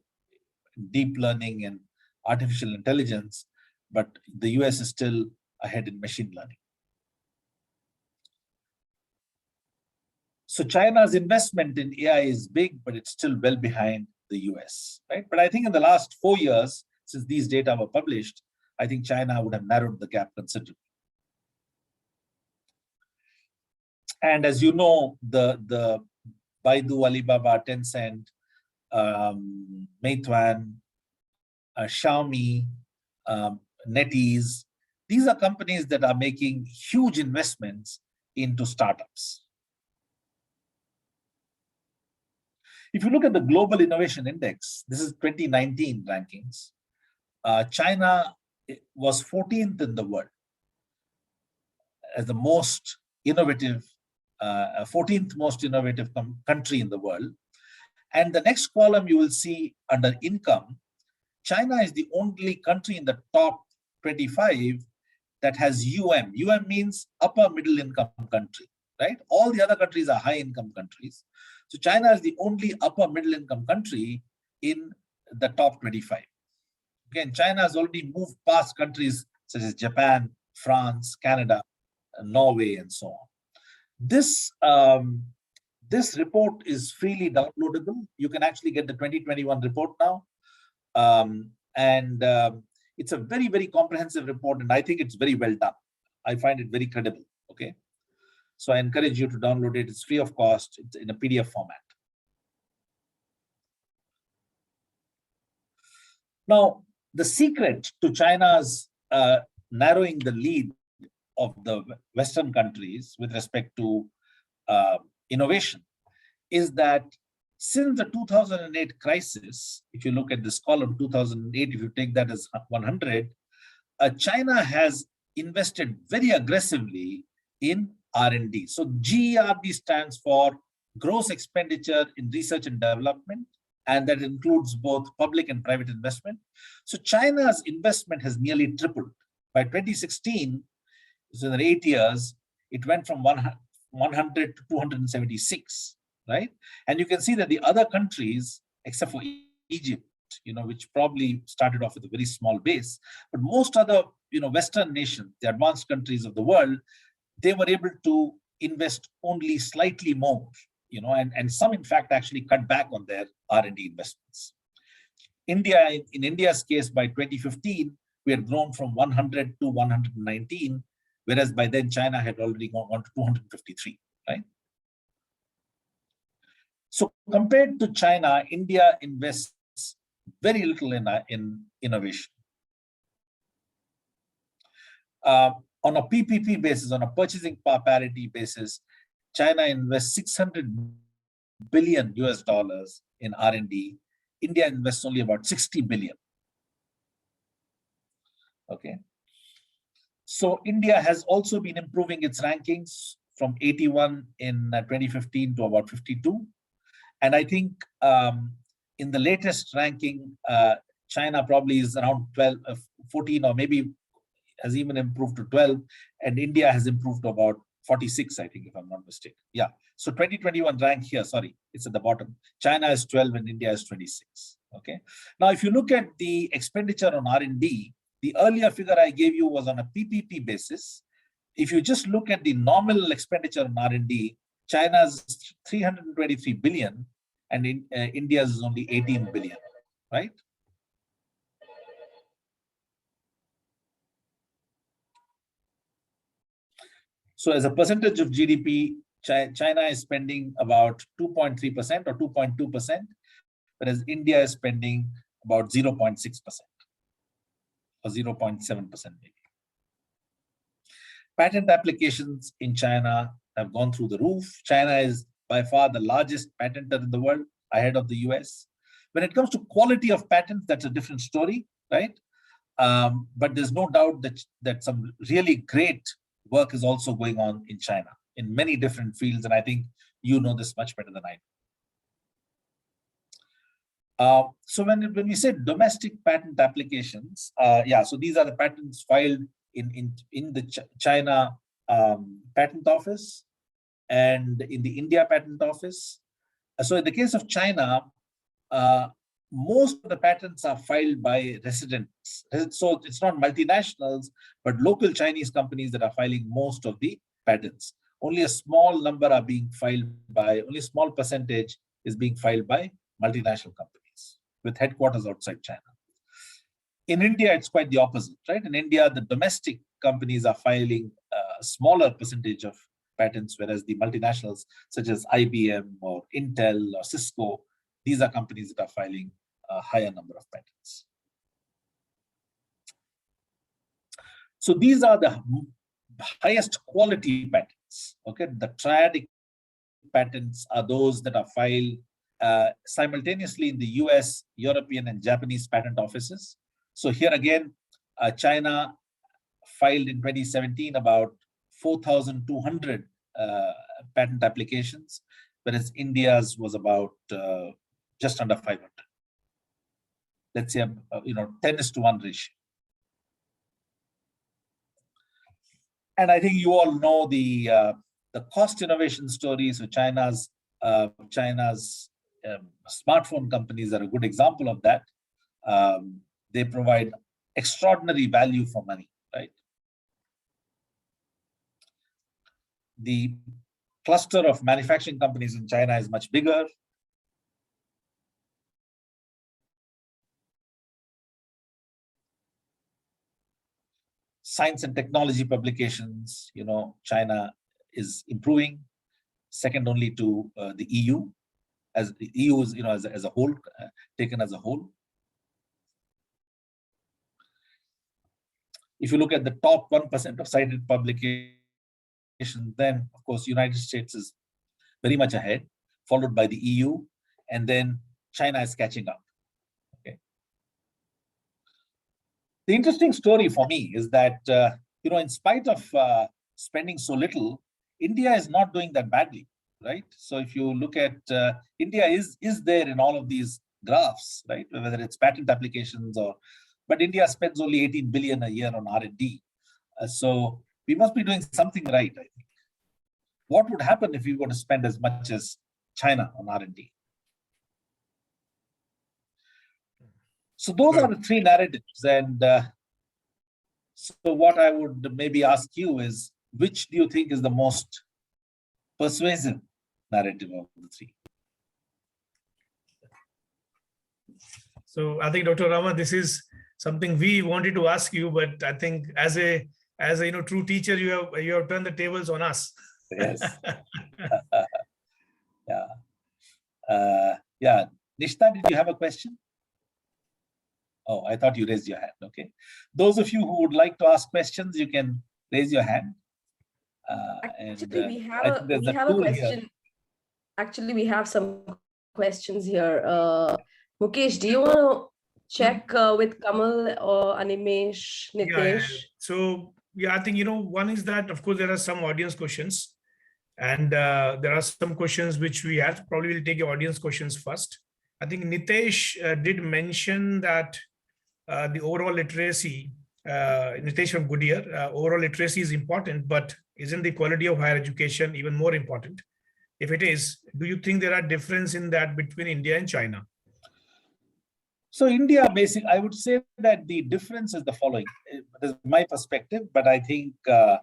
in deep learning and artificial intelligence, but the US is still ahead in machine learning. So China's investment in AI is big, but it's still well behind the US, right? But I think in the last 4 years, since these data were published, I think China would have narrowed the gap considerably. And as you know, the Baidu, Alibaba, Tencent, Meituan, Xiaomi, NetEase, these are companies that are making huge investments into startups. If you look at the Global Innovation Index, this is 2019 rankings, China was 14th in the world as the most innovative, 14th most innovative country in the world. And the next column you will see under income, China is the only country in the top 25 that has UM. UM means upper middle income country, right? All the other countries are high income countries. So China is the only upper middle income country in the top 25. Again, China has already moved past countries such as Japan, France, Canada, Norway, and so on. This report is freely downloadable. You can actually get the 2021 report now. It's a very, very comprehensive report, and I think it's very well done. I find it very credible. Okay, so I encourage you to download it. It's free of cost. It's in a PDF format. Now, the secret to China's narrowing the lead of the Western countries with respect to innovation is that since the 2008 crisis, if you look at this column 2008, if you take that as 100, China has invested very aggressively in R&D. So GERD stands for gross expenditure in research and development, and that includes both public and private investment. So China's investment has nearly tripled. By 2016, so in 8 years, it went from 100 to 276, right? And you can see that the other countries, except for Egypt, which probably started off with a very small base, but most other, Western nations, the advanced countries of the world, they were able to invest only slightly more, and some, in fact, actually cut back on their R&D investments. India, in India's case, by 2015, we had grown from 100 to 119, whereas by then China had already gone to 253, right? So compared to China, India invests very little in innovation. On a PPP basis, on a purchasing power parity basis, China invests $600 billion in R&D. India invests only about 60 billion. Okay. So India has also been improving its rankings from 81 in 2015 to about 52. And I think in the latest ranking, China probably is around 14, or maybe has even improved to 12. And India has improved to about 46, I think, if I'm not mistaken. Yeah. So 2021 rank here, sorry, it's at the bottom. China is 12 and India is 26. Okay. Now, if you look at the expenditure on R&D, the earlier figure I gave you was on a PPP basis. If you just look at the nominal expenditure on R&D, China's 323 billion and India's is only 18 billion, right? So as a percentage of GDP, China is spending about 2.3% or 2.2%, whereas India is spending about 0.6% or 0.7% maybe. Patent applications in China have gone through the roof. China is by far the largest patenter in the world, ahead of the US. When it comes to quality of patents, that's a different story, right? But there's no doubt that some really great work is also going on in China in many different fields, and I think you know this much better than I do. So when we say domestic patent applications, so these are the patents filed in the China Patent Office and in the India Patent Office. So in the case of China, most of the patents are filed by residents. So it's not multinationals, but local Chinese companies that are filing most of the patents. Only a small number are being filed by, only a small percentage is being filed by multinational companies with headquarters outside China. In India, it's quite the opposite, right? In India, the domestic companies are filing a smaller percentage of patents, whereas the multinationals such as IBM or Intel or Cisco, these are companies that are filing a higher number of patents. So these are the highest quality patents. Okay, the triadic patents are those that are filed simultaneously in the US, European, and Japanese patent offices. So here again, China filed in 2017 about 4,200 patent applications, whereas India's was about just under 500. Let's say, 10:1 ratio. And I think you all know the cost innovation story. So China's smartphone companies are a good example of that. They provide extraordinary value for money, right? The cluster of manufacturing companies in China is much bigger. science and technology publications, China is improving, second only to the EU, as the EU is, as a whole, taken as a whole. If you look at the top 1% of cited publications, then of course United States is very much ahead, followed by the EU, and then China is catching up. Okay. The interesting story for me is that in spite of spending so little, India is not doing that badly, right? So if you look at India is there in all of these graphs, right? Whether it's patent applications but India spends only 18 billion a year on R&D. So we must be doing something right, I think. What would happen if we were to spend as much as China on R&D? So those are the three narratives. And so what I would maybe ask you is, which do you think is the most persuasive narrative of the three? So I think, Dr. Rama, this is something we wanted to ask you, but I think as a true teacher, you have turned the tables on us. Yes. Yeah. Nishta, did you have a question? Oh, I thought you raised your hand. Okay. Those of you who would like to ask questions, you can raise your hand. Actually, we have a question. Here. Actually, we have some questions here. Mukesh, do you want to check with Kamal or Animesh, Nitesh? Yeah. So, I think, one is that, of course, there are some audience questions. And there are some questions which we have. Probably will take your audience questions first. I think Nitesh did mention that the overall literacy, Nitesh from Goodyear, overall literacy is important, but isn't the quality of higher education even more important? If it is, do you think there are differences in that between India and China? So India, basically, I would say that the difference is the following. This is my perspective, but I think I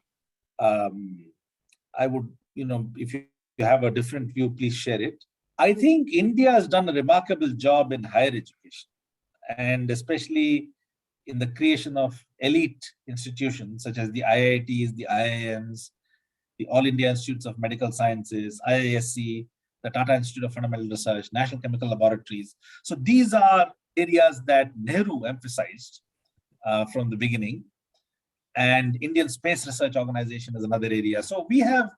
would, if you have a different view, please share it. I think India has done a remarkable job in higher education, and especially in the creation of elite institutions such as the IITs, the IIMs, the All India Institutes of Medical Sciences, IISc, the Tata Institute of Fundamental Research, National Chemical Laboratories. So these are areas that Nehru emphasized from the beginning. And Indian Space Research Organization is another area. So we have,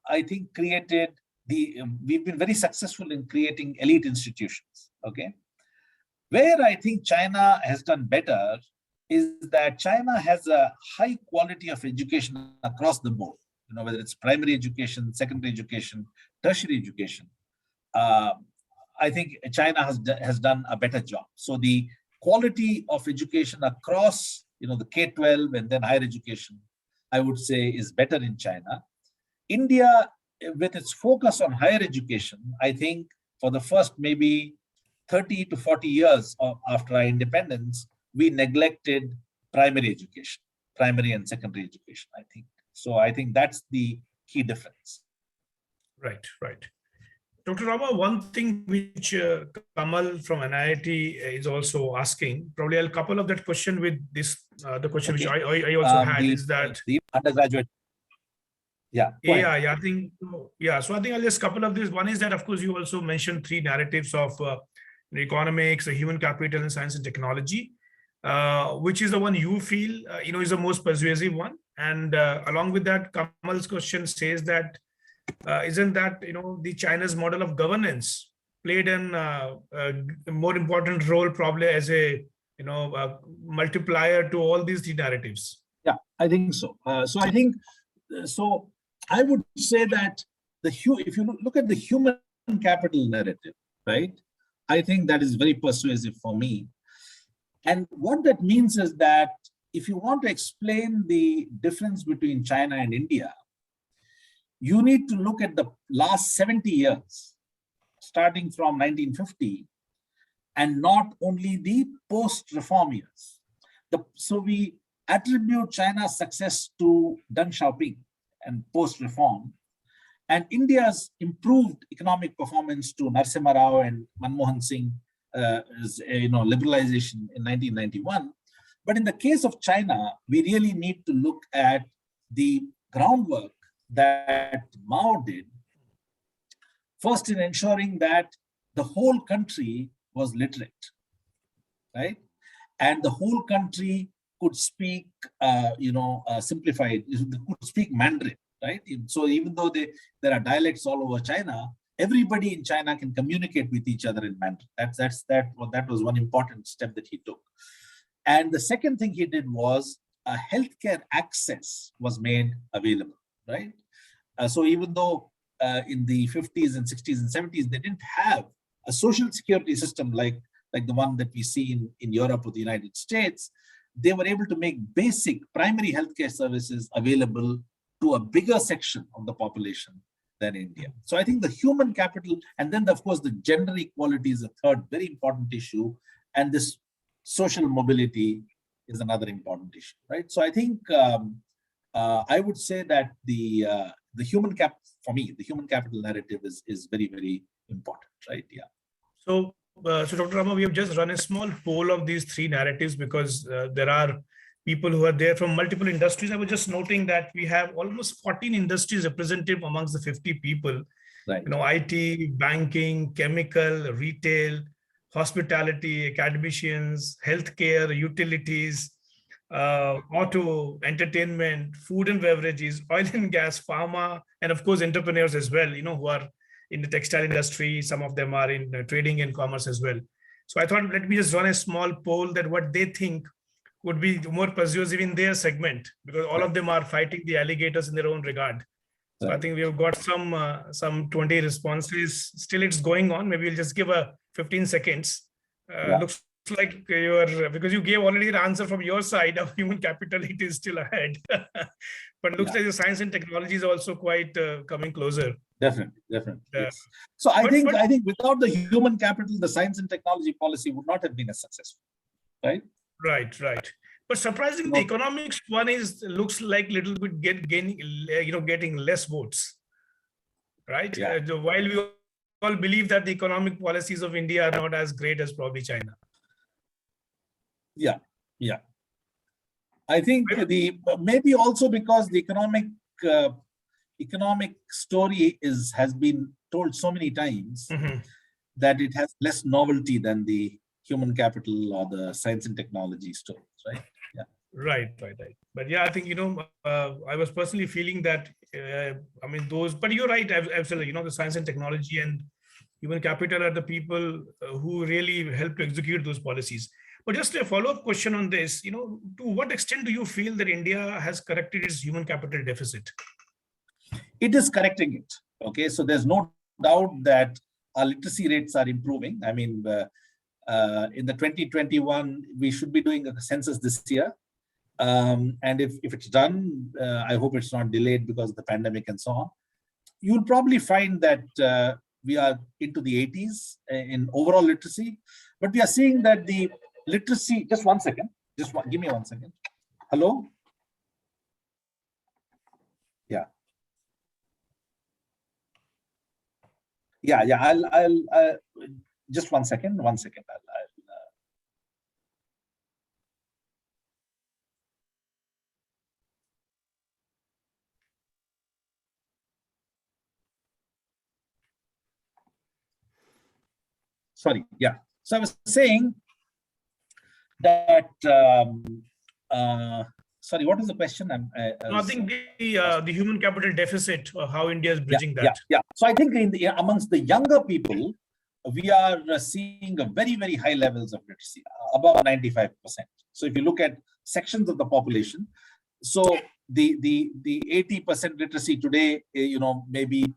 I think, we've been very successful in creating elite institutions, okay? Where I think China has done better is that China has a high quality of education across the board, whether it's primary education, secondary education, tertiary education. I think China has done a better job. So the quality of education across, the K-12 and then higher education, I would say is better in China. India, with its focus on higher education, I think for the first maybe 30 to 40 years after our independence, we neglected primary education, primary and secondary education, I think. So I think that's the key difference. Right. Dr. Rama, one thing which Kamal from NIT is also asking, probably I'll couple of that question with this, the question which I also had is that the undergraduate. Yeah. I think, so I think I'll just couple of this. One is that, of course, you also mentioned three narratives of economics, human capital, and science and technology. Which is the one you feel, is the most persuasive one? And along with that, Kamal's question says that, isn't that, the China's model of governance played a more important role probably as a multiplier to all these three narratives? Yeah, I think so. So I would say that if you look at the human capital narrative, right, I think that is very persuasive for me. And what that means is that if you want to explain the difference between China and India, you need to look at the last 70 years, starting from 1950, and not only the post-reform years. So we attribute China's success to Deng Xiaoping and post-reform, and India's improved economic performance to Narasimha Rao and Manmohan Singh, liberalization in 1991. But in the case of China, we really need to look at the groundwork that Mao did, first in ensuring that the whole country was literate, right? And the whole country could speak, simplified, could speak Mandarin, right? So even though there are dialects all over China, everybody in China can communicate with each other in Mandarin. That was one important step that he took. And the second thing he did was healthcare access was made available, right? So even though in the 50s and 60s and 70s, they didn't have a social security system like the one that we see in Europe or the United States, they were able to make basic primary healthcare services available to a bigger section of the population than India. So I think the human capital, and then of course the gender equality is a third very important issue, and this social mobility is another important issue, right? So I think I would say that the human for me, the human capital narrative is very, very important, right? Yeah. So Dr. Rama, we have just run a small poll of these three narratives because there are people who are there from multiple industries. I was just noting that we have almost 14 industries represented amongst the 50 people. Right. IT, banking, chemical, retail, hospitality, academicians, healthcare, utilities, auto, entertainment, food and beverages, oil and gas, pharma, and of course entrepreneurs as well, who are in the textile industry. Some of them are in trading and commerce as well. So I thought, let me just run a small poll that what they think would be more persuasive in their segment, because all of them are fighting the alligators in their own regard. So I think we have got some 20 responses. Still, it's going on. Maybe we'll just give a 15 seconds. Looks like because you gave already the answer from your side of human capital, it is still ahead. But it looks like the science and technology is also quite coming closer. Definitely. Yes. So I think without the human capital, the science and technology policy would not have been as successful, right? Right. But surprisingly, the economics one looks like little bit getting less votes, right? Yeah. While we all believe that the economic policies of India are not as great as probably China. Yeah. I think maybe also because the economic story has been told so many times that it has less novelty than the human capital or the science and technology stories, right? Yeah. Right. But yeah, I think, I was personally feeling that, but you're right, absolutely, the science and technology and human capital are the people who really help to execute those policies. But just a follow-up question on this, to what extent do you feel that India has corrected its human capital deficit? It is correcting it. Okay, so there's no doubt that our literacy rates are improving. I mean, in the 2021, we should be doing a census this year. And if it's done, I hope it's not delayed because of the pandemic and so on. You'll probably find that we are into the 80s in overall literacy, but we are seeing that the literacy, just one second, give me 1 second. Hello? Yeah. I'll just 1 second. Sorry. Yeah. So I was saying that. Sorry, what was the question? I think the human capital deficit, how India is bridging that. Yeah. So I think amongst the younger people, we are seeing a very, very high levels of literacy, above 95%. So if you look at sections of the population, so the 80% literacy today, maybe,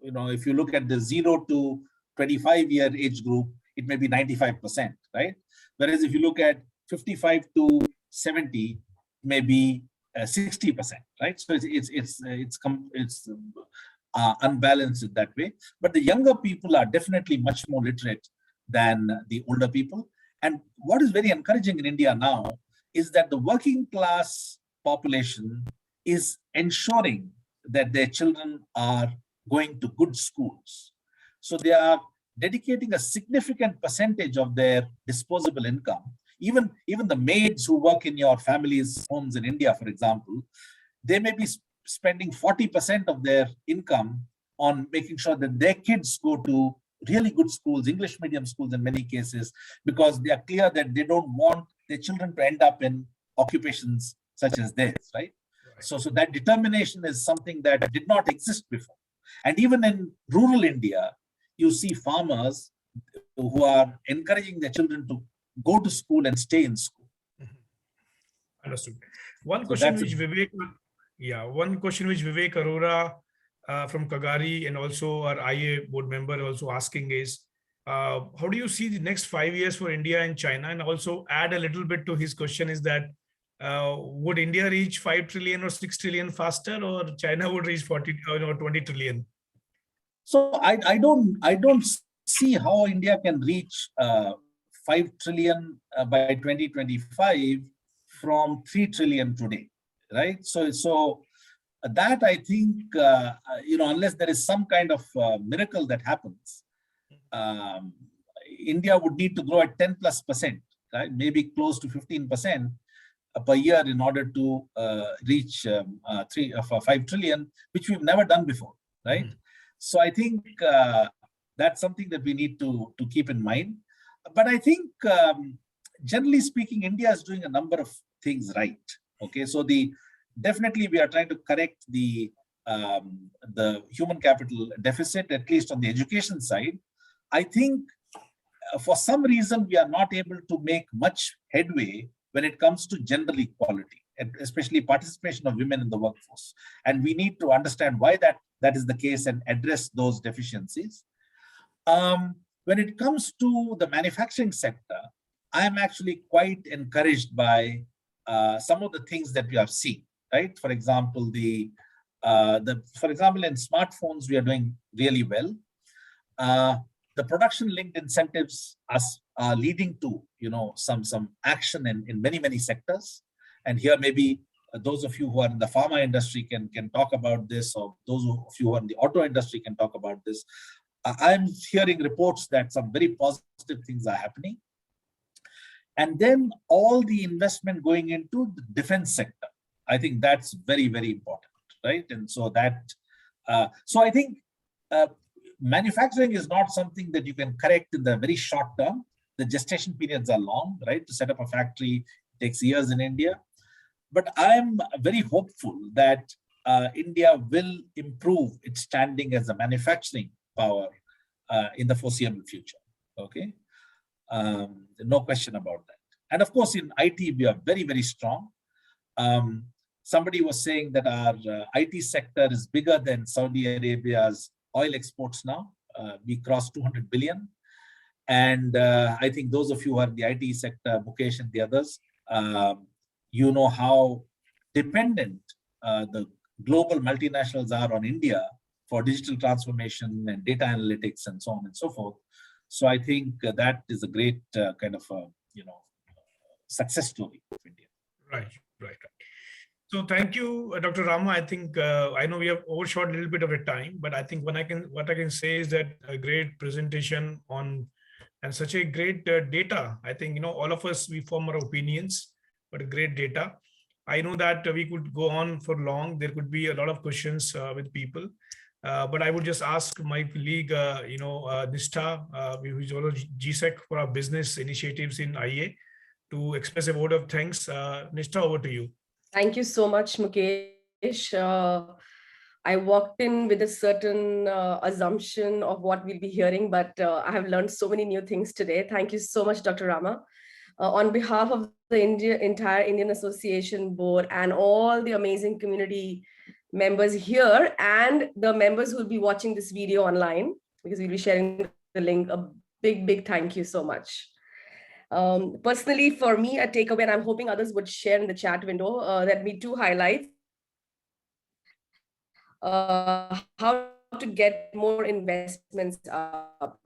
if you look at the 0 to 25-year age group, it may be 95%, right? Whereas if you look at 55 to 70, maybe 60%, right? So it's unbalanced that way. But the younger people are definitely much more literate than the older people. And what is very encouraging in India now is that the working class population is ensuring that their children are going to good schools. So they are dedicating a significant percentage of their disposable income even the maids who work in your family's homes in India, for example, they may be spending 40% of their income on making sure that their kids go to really good schools, English medium schools in many cases, because they are clear that they don't want their children to end up in occupations such as theirs, right? So that determination is something that did not exist before. And even in rural India, you see farmers who are encouraging their children to go to school and stay in school. Understood. One question which Vivek Arora from Kagari and also our IA board member also asking is, how do you see the next 5 years for India and China? And also add a little bit to his question is that, would India reach 5 trillion or 6 trillion faster, or China would reach 40 or 20 trillion? So I don't see how India can reach 5 trillion by 2025 from 3 trillion today, right? So that I think, unless there is some kind of miracle that happens, India would need to grow at 10+%, right? Maybe close to 15% per year in order to reach 5 trillion, which we've never done before, right? So I think that's something that we need to keep in mind. But I think, generally speaking, India is doing a number of things right. Okay, so definitely we are trying to correct the human capital deficit, at least on the education side. I think for some reason we are not able to make much headway when it comes to gender equality, and especially participation of women in the workforce. And we need to understand why that is the case and address those deficiencies. When it comes to the manufacturing sector, I am actually quite encouraged by some of the things that we have seen, right? For example, in smartphones, we are doing really well. The production-linked incentives are leading to, some action in many sectors. And here, maybe those of you who are in the pharma industry can talk about this, or those of you who are in the auto industry can talk about this. I'm hearing reports that some very positive things are happening. And then all the investment going into the defense sector, I think that's very, very important, right? And so I think manufacturing is not something that you can correct in the very short term. The gestation periods are long, right? To set up a factory takes years in India. But I'm very hopeful that India will improve its standing as a manufacturing power in the foreseeable future, okay? No question about that. And of course, in IT, we are very, very strong. Somebody was saying that our IT sector is bigger than Saudi Arabia's oil exports now. We crossed 200 billion. And I think those of you who are in the IT sector, Mukesh and the others, you know how dependent the global multinationals are on India for digital transformation and data analytics and so on and so forth. So I think that is a great kind of success story of India. Right. So thank you, Dr. Rama. I think I know we have overshot a little bit of a time, but I think what I can say is that a great presentation on and such a great data. I think all of us, we form our opinions, but great data. I know that we could go on for long. There could be a lot of questions with people, but I would just ask my colleague, Nishtha, who is also GSEC for our business initiatives in IA, to express a word of thanks. Nishtha, over to you. Thank you so much, Mukesh. I walked in with a certain assumption of what we'll be hearing, but I have learned so many new things today. Thank you so much, Dr. Rama. On behalf of the entire Indian Association board and all the amazing community members here and the members who will be watching this video online, because we'll be sharing the link, a big thank you so much. Personally, for me, a takeaway, and I'm hoping others would share in the chat window, that me two highlights. How to get more investments up,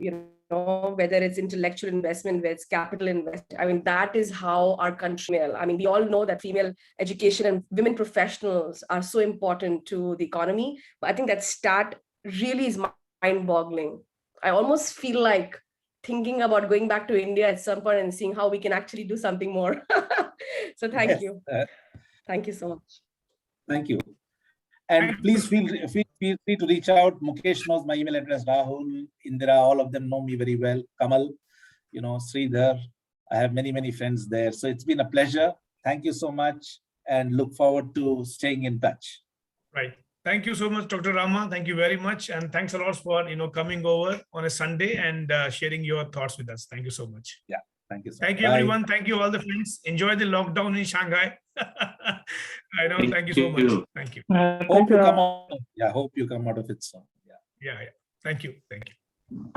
whether it's intellectual investment, whether it's capital investment. I mean, that is how our country, we all know that female education and women professionals are so important to the economy, but I think that stat really is mind-boggling. I almost feel like thinking about going back to India at some point and seeing how we can actually do something more. So thank you. Thank you so much. Thank you. And please feel free to reach out. Mukesh knows my email address, Rahul, Indira, all of them know me very well. Kamal, Sridhar. I have many, many friends there. So it's been a pleasure. Thank you so much and look forward to staying in touch. Right. Thank you so much, Dr. Rama. Thank you very much. And thanks a lot for, coming over on a Sunday and sharing your thoughts with us. Thank you so much. Yeah. Thank you. Thank you, everyone. Thank you, all the friends. Enjoy the lockdown in Shanghai. I know. Thank you so much. Thank you. Hope you come out. Yeah. Hope you come out of it soon. Yeah. Thank you. Thank you.